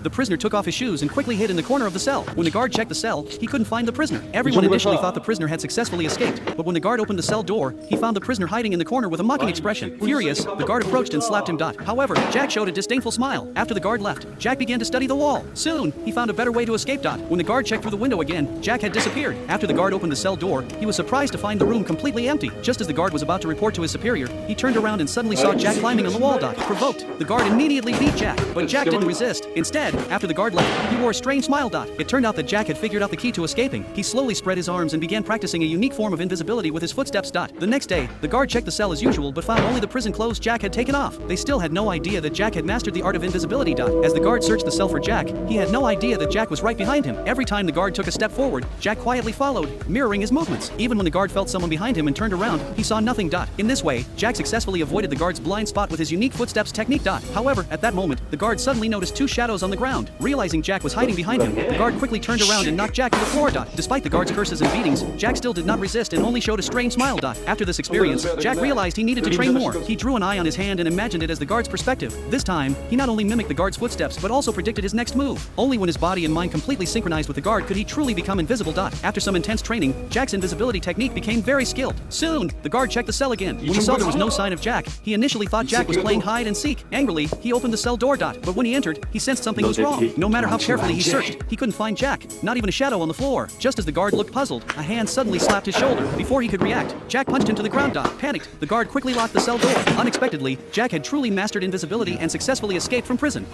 The prisoner took off his shoes and quickly hid in the corner of the cell. When the guard checked the cell, he couldn't find the prisoner. Everyone initially thought the prisoner had successfully escaped, but when the guard opened the cell door, he found the prisoner hiding in the corner with a mocking expression. Furious, the guard approached and slapped him. However, Jack showed a disdainful smile. After the guard left, Jack began to study the wall. Soon, he found a better way to escape. When the guard checked through the window again, Jack had disappeared. After the guard opened the cell door, he was surprised to find the room completely empty. Just as the guard was about to report to his superior, he turned around and suddenly saw Jack climbing on the wall. Provoked, the guard immediately beat Jack, but Jack didn't resist. Instead, after the guard left, he wore a strange smile. It turned out that Jack had figured out the key to escaping. He slowly spread his arms and began practicing a unique form of invisibility with his footsteps. The next day, the guard checked the cell as usual but found only the prison clothes Jack had taken off. They still had no idea that Jack had mastered the art of invisibility. As the guard searched the cell for Jack, he had no idea that Jack was right behind him. Every time the guard took a step forward, Jack quietly followed, mirroring his movements. Even when the guard felt someone behind him and turned around, he saw nothing. In this way, Jack successfully avoided the guard's blind spot with his unique footsteps technique. However, at that moment, the guard suddenly noticed two shadows on the ground. Realizing Jack was hiding behind him, the guard quickly turned around and knocked Jack to the floor. Despite the guard's curses and beatings, Jack still did not resist and only showed a strange smile. After this experience, Jack realized he needed to train more. He drew an eye on his hand and imagined it as the guard's perspective. This time, he not only mimicked the guard's footsteps but also predicted his next move. Only when his body and mind completely synchronized with the guard could he truly become invisible. After some intense training, Jack's invisibility technique became very skilled. Soon, the guard checked the cell again. When he saw there was no sign of Jack, he initially thought Jack was playing hide and seek. Angrily, he opened the cell door. But when he entered, he sensed something was wrong. No matter how carefully he searched, he couldn't find Jack, not even a shadow on the floor. Just as the guard looked puzzled, a hand suddenly slapped his shoulder. Before he could react, Jack punched into the ground. Panicked, the guard quickly locked the cell door. Unexpectedly, Jack had truly mastered invisibility and successfully escaped from prison.